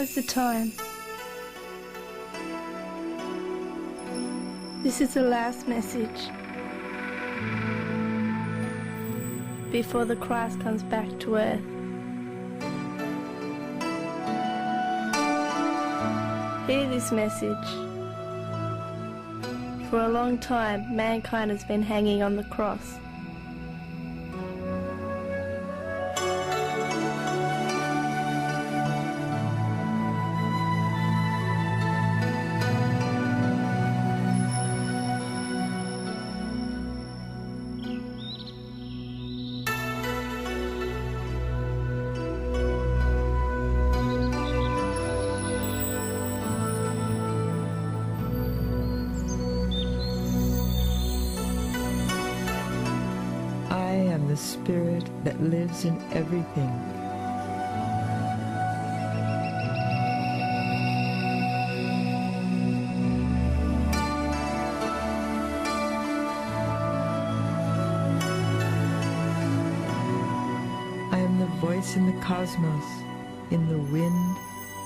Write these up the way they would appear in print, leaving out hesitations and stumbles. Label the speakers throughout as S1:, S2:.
S1: is the time. This is the last message before the Christ comes back to earth. Hear this message. For a long time, mankind has been hanging on the cross.
S2: Spirit that lives in everything. I am the voice in the cosmos, in the wind,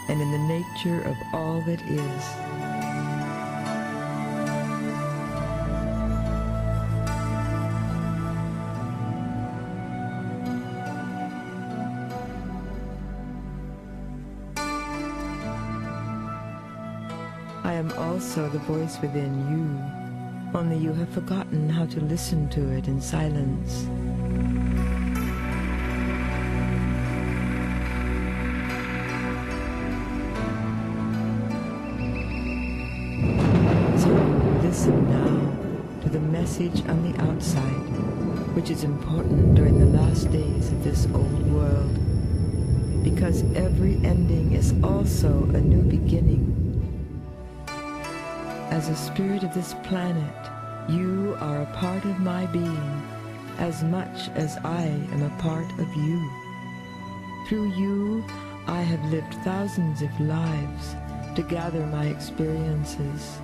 S2: and in the nature of all that is. I am also the voice within you, only you have forgotten how to listen to it in silence. So listen now to the message on the outside, which is important during the last days of this old world, because every ending is also a new beginning. As a spirit of this planet, you are a part of my being, as much as I am a part of you. Through you, I have lived thousands of lives to gather my experiences.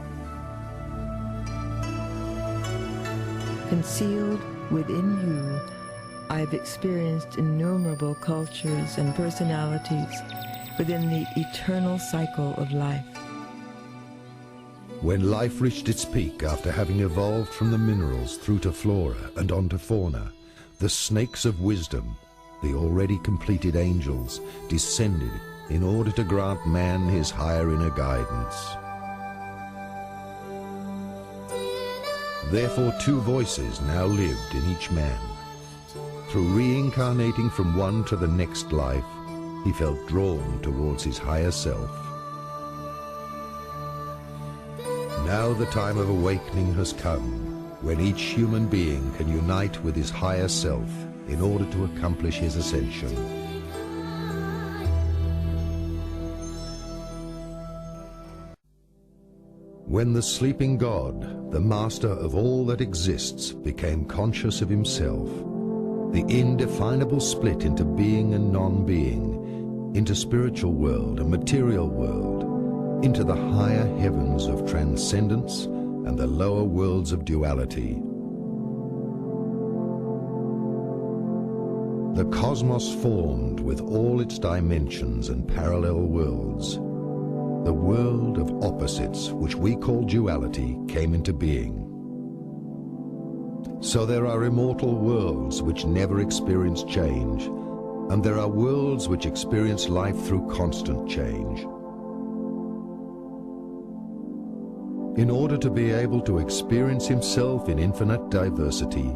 S2: Concealed within you, I have experienced innumerable cultures and personalities within the eternal cycle of life.
S3: When life reached its peak after having evolved from the minerals through to flora and onto fauna, the snakes of wisdom, the already completed angels, descended in order to grant man his higher inner guidance. Therefore, two voices now lived in each man. Through reincarnating from one to the next life, he felt drawn towards his higher self. Now the time of awakening has come, when each human being can unite with his higher self in order to accomplish his ascension. When the sleeping God, the master of all that exists, became conscious of himself, the indefinable split into being and non-being, into spiritual world and material world, into the higher heavens of transcendence and the lower worlds of duality. The cosmos formed with all its dimensions and parallel worlds. The world of opposites, which we call duality, came into being. So there are immortal worlds which never experience change, and there are worlds which experience life through constant change. In order to be able to experience himself in infinite diversity,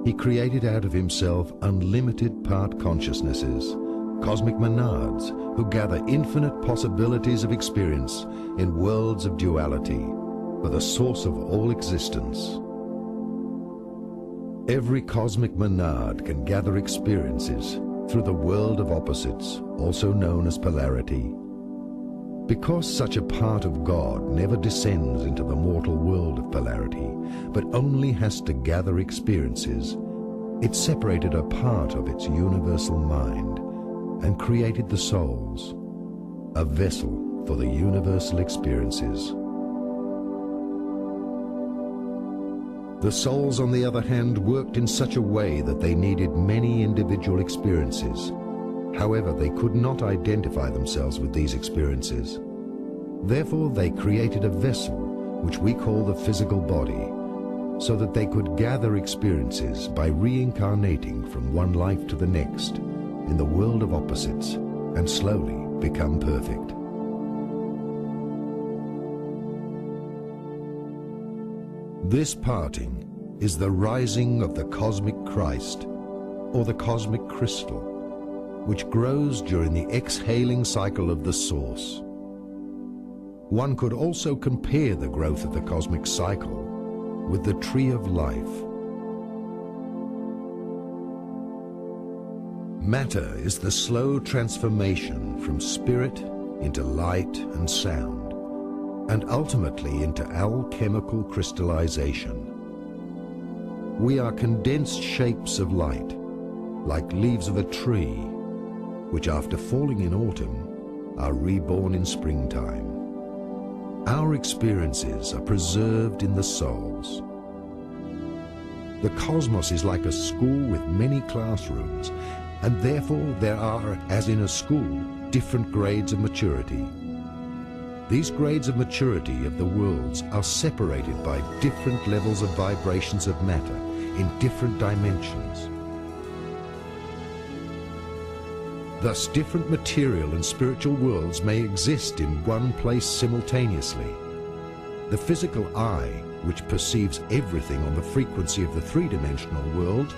S3: he created out of himself unlimited part consciousnesses, cosmic monads, who gather infinite possibilities of experience in worlds of duality, for the source of all existence. Every cosmic monad can gather experiences through the world of opposites, also known as polarity. Because such a part of God never descends into the mortal world of polarity, but only has to gather experiences, it separated a part of its universal mind and created the souls, a vessel for the universal experiences. The souls, on the other hand, worked in such a way that they needed many individual experiences, However, they could not identify themselves with these experiences. Therefore, they created a vessel, which we call the physical body, so that they could gather experiences by reincarnating from one life to the next in the world of opposites and slowly become perfect. This parting is the rising of the cosmic Christ, or the cosmic crystal, which grows during the exhaling cycle of the source. One could also compare the growth of the cosmic cycle with the tree of life. Matter is the slow transformation from spirit into light and sound, and ultimately into alchemical crystallization. We are condensed shapes of light, like leaves of a tree, which after falling in autumn are reborn in springtime. Our experiences are preserved in the souls. The cosmos is like a school with many classrooms, and therefore there are, as in a school, different grades of maturity. These grades of maturity of the worlds are separated by different levels of vibrations of matter in different dimensions. Thus, different material and spiritual worlds may exist in one place simultaneously. The physical eye, which perceives everything on the frequency of the three-dimensional world,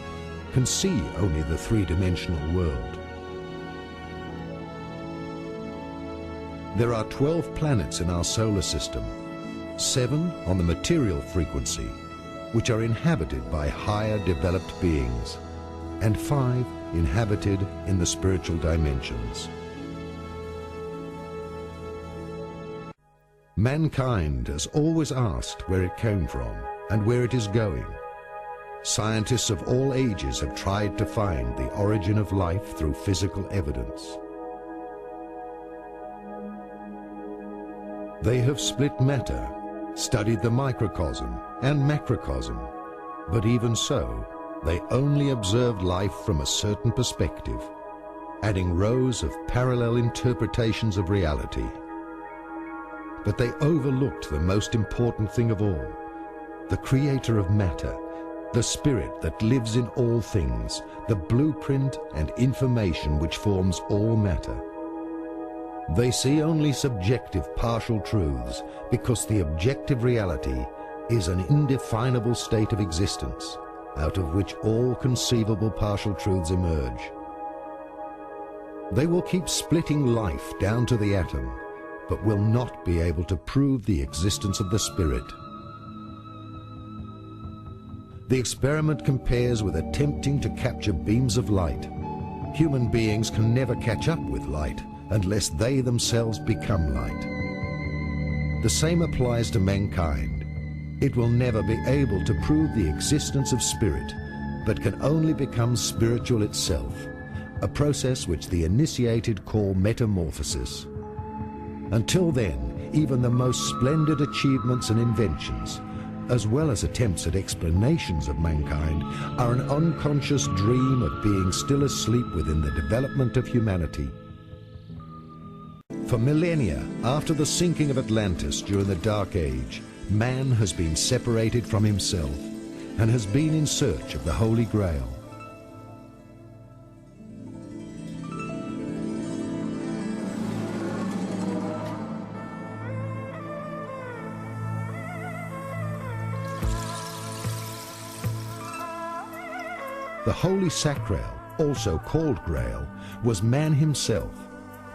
S3: can see only the three-dimensional world. There are 12 planets in our solar system, 7 on the material frequency, which are inhabited by higher developed beings, and 5 inhabited in the spiritual dimensions. Mankind has always asked where it came from and where it is going. Scientists of all ages have tried to find the origin of life through physical evidence. They have split matter, studied the microcosm and macrocosm, but even so, they only observed life from a certain perspective, adding rows of parallel interpretations of reality. But they overlooked the most important thing of all, the creator of matter, the spirit that lives in all things, the blueprint and information which forms all matter. They see only subjective partial truths because the objective reality is an indefinable state of existence, out of which all conceivable partial truths emerge. They will keep splitting life down to the atom, but will not be able to prove the existence of the spirit. The experiment compares with attempting to capture beams of light. Human beings can never catch up with light unless they themselves become light. The same applies to mankind. It will never be able to prove the existence of spirit, but can only become spiritual itself, a process which the initiated call metamorphosis. Until then, even the most splendid achievements and inventions, as well as attempts at explanations of mankind, are an unconscious dream of being still asleep within the development of humanity. For millennia after the sinking of Atlantis during the Dark Age, man has been separated from himself and has been in search of the Holy Grail. The Holy Sacral, also called Grail, was man himself.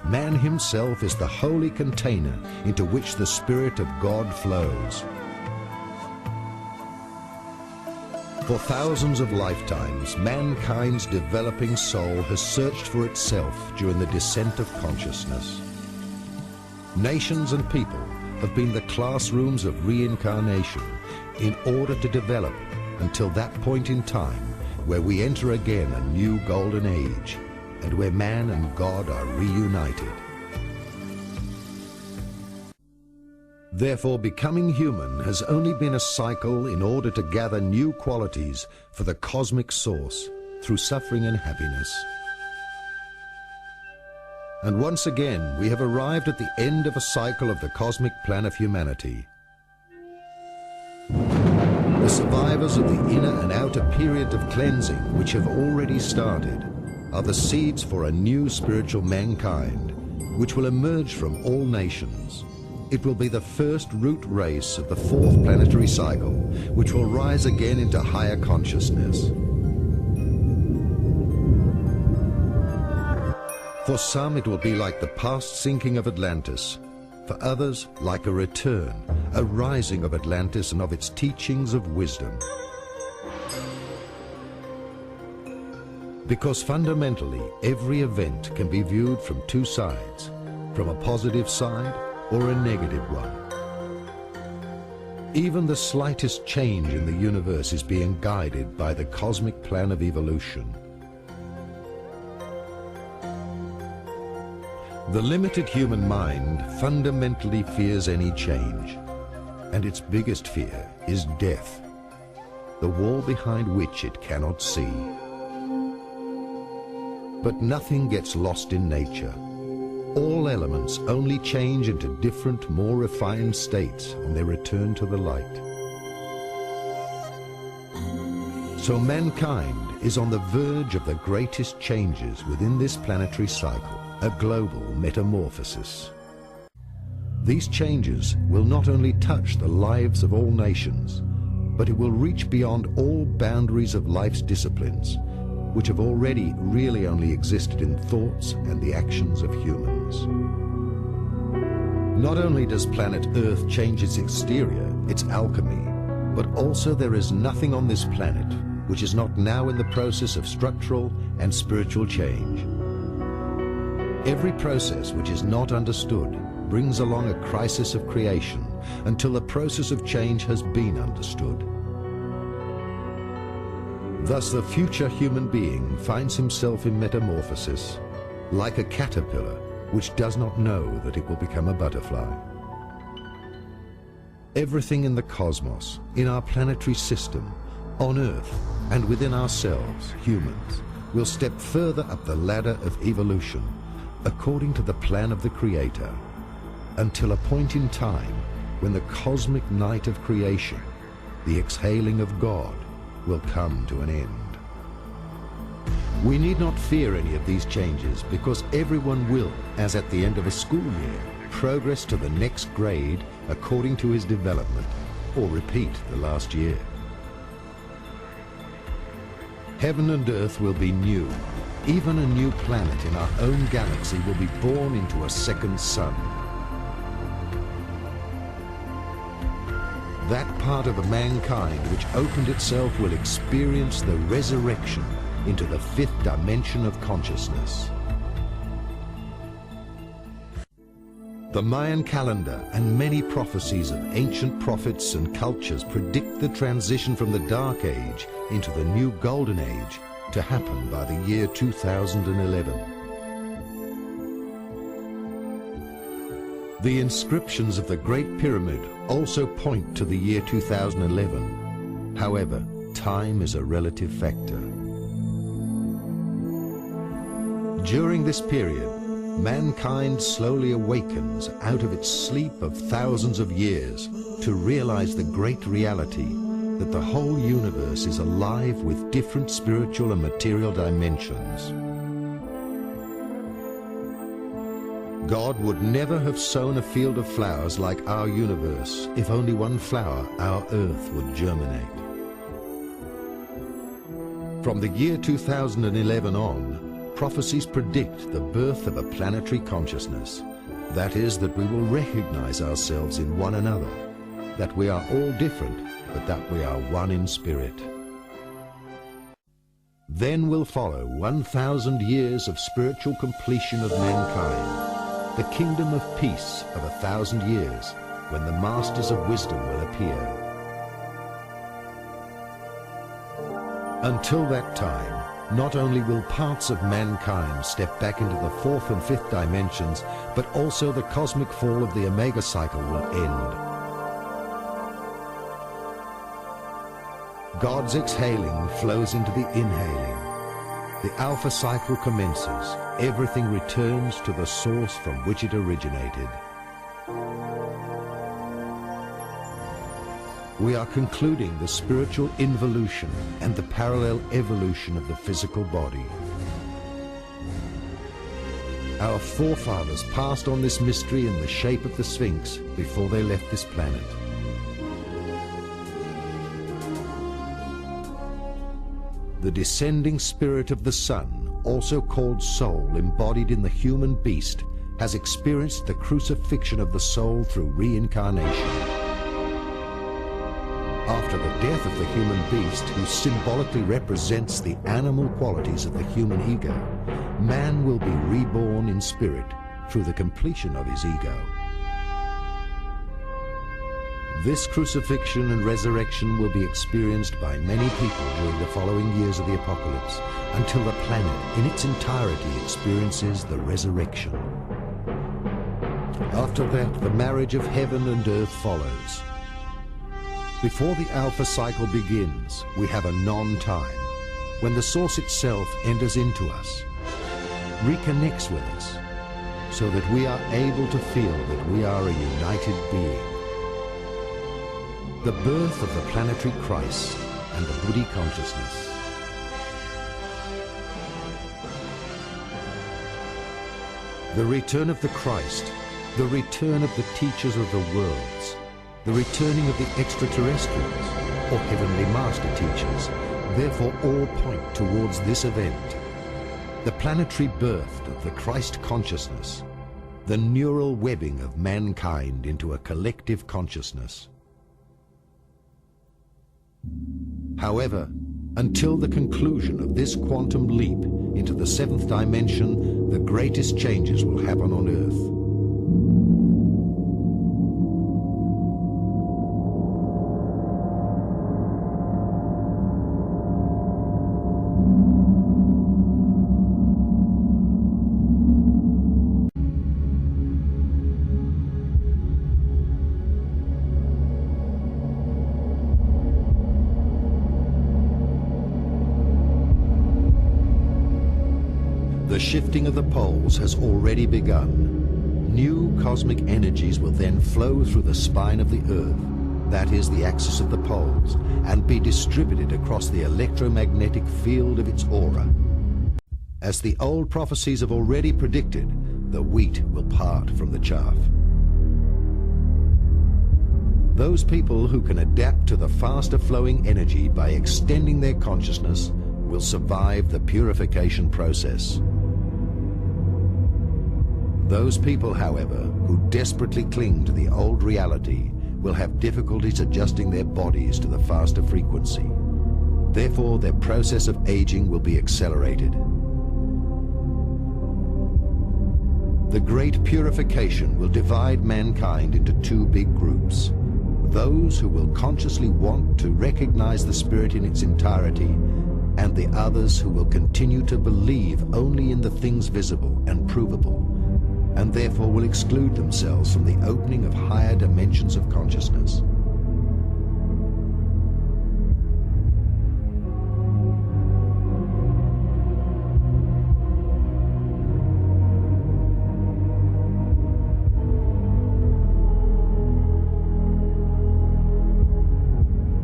S3: Man himself is the holy container into which the Spirit of God flows. For thousands of lifetimes, mankind's developing soul has searched for itself during the descent of consciousness. Nations and people have been the classrooms of reincarnation in order to develop until that point in time where we enter again a new golden age, and where man and God are reunited. Therefore, becoming human has only been a cycle in order to gather new qualities for the cosmic source through suffering and happiness. And once again, we have arrived at the end of a cycle of the cosmic plan of humanity. The survivors of the inner and outer period of cleansing, which have already started, are the seeds for a new spiritual mankind, which will emerge from all nations. It will be the first root race of the fourth planetary cycle, which will rise again into higher consciousness. For some, it will be like the past sinking of Atlantis. For others, like a return, a rising of Atlantis and of its teachings of wisdom. Because fundamentally, every event can be viewed from two sides, from a positive side or a negative one. Even the slightest change in the universe is being guided by the cosmic plan of evolution. The limited human mind fundamentally fears any change, and its biggest fear is death, the wall behind which it cannot see. But nothing gets lost in nature. All elements only change into different, more refined states on their return to the light. So mankind is on the verge of the greatest changes within this planetary cycle, a global metamorphosis. These changes will not only touch the lives of all nations, but it will reach beyond all boundaries of life's disciplines, which have already really only existed in thoughts and the actions of humans. Not only does planet Earth change its exterior, its alchemy, but also there is nothing on this planet which is not now in the process of structural and spiritual change. Every process which is not understood brings along a crisis of creation until the process of change has been understood. Thus the future human being finds himself in metamorphosis, like a caterpillar which does not know that it will become a butterfly. Everything in the cosmos, in our planetary system, on Earth, and within ourselves, humans, will step further up the ladder of evolution according to the plan of the Creator, until a point in time when the cosmic night of creation, the exhaling of God, will come to an end. We need not fear any of these changes, because everyone will, as at the end of a school year, progress to the next grade according to his development, or repeat the last year. Heaven and earth will be new. Even a new planet in our own galaxy will be born into a second sun. That part of mankind which opened itself will experience the resurrection into the fifth dimension of consciousness. The Mayan calendar and many prophecies of ancient prophets and cultures predict the transition from the Dark Age into the new Golden Age to happen by the year 2011. The inscriptions of the Great Pyramid also point to the year 2011. However, time is a relative factor. During this period, mankind slowly awakens out of its sleep of thousands of years to realize the great reality that the whole universe is alive with different spiritual and material dimensions. God would never have sown a field of flowers like our universe if only one flower, our Earth, would germinate. From the year 2011 on, prophecies predict the birth of a planetary consciousness. That is, that we will recognize ourselves in one another, that we are all different, but that we are one in spirit. Then will follow 1,000 years of spiritual completion of mankind, the kingdom of peace of 1,000 years, when the masters of wisdom will appear. Until that time, not only will parts of mankind step back into the fourth and fifth dimensions, but also the cosmic fall of the Omega cycle will end. God's exhaling flows into the inhaling. The alpha cycle commences. Everything returns to the source from which it originated. We are concluding the spiritual involution and the parallel evolution of the physical body. Our forefathers passed on this mystery in the shape of the Sphinx before they left this planet. The descending spirit of the sun, also called soul, embodied in the human beast, has experienced the crucifixion of the soul through reincarnation. After the death of the human beast, who symbolically represents the animal qualities of the human ego, man will be reborn in spirit through the completion of his ego. This crucifixion and resurrection will be experienced by many people during the following years of the apocalypse, until the planet in its entirety experiences the resurrection. After that, the marriage of heaven and earth follows. Before the alpha cycle begins, we have a non-time, when the source itself enters into us, reconnects with us, so that we are able to feel that we are a united being. The birth of the planetary Christ and the Buddhi consciousness. The return of the Christ, the return of the teachers of the worlds, the returning of the extraterrestrials, or heavenly master teachers, therefore all point towards this event. The planetary birth of the Christ consciousness, the neural webbing of mankind into a collective consciousness. However, until the conclusion of this quantum leap into the seventh dimension, the greatest changes will happen on Earth. The shifting of the poles has already begun. New cosmic energies will then flow through the spine of the Earth, that is the axis of the poles, and be distributed across the electromagnetic field of its aura. As the old prophecies have already predicted, the wheat will part from the chaff. Those people who can adapt to the faster flowing energy by extending their consciousness will survive the purification process. Those people, however, who desperately cling to the old reality will have difficulties adjusting their bodies to the faster frequency. Therefore, their process of aging will be accelerated. The great purification will divide mankind into two big groups. Those who will consciously want to recognize the spirit in its entirety, and the others who will continue to believe only in the things visible and provable, and therefore will exclude themselves from the opening of higher dimensions of consciousness.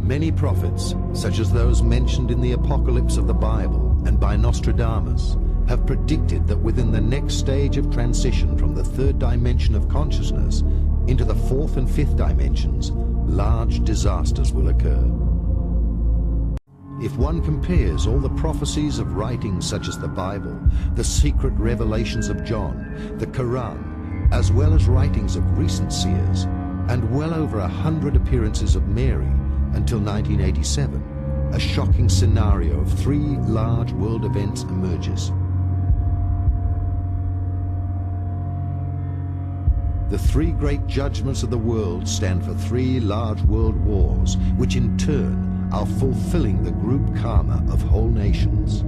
S3: Many prophets, such as those mentioned in the Apocalypse of the Bible and by Nostradamus, have predicted that within the next stage of transition from the third dimension of consciousness into the fourth and fifth dimensions, large disasters will occur. If one compares all the prophecies of writings such as the Bible, the secret revelations of John, the Quran, as well as writings of recent seers, and well over 100 appearances of Mary until 1987, a shocking scenario of three large world events emerges. The three great judgments of the world stand for three large world wars, which in turn are fulfilling the group karma of whole nations.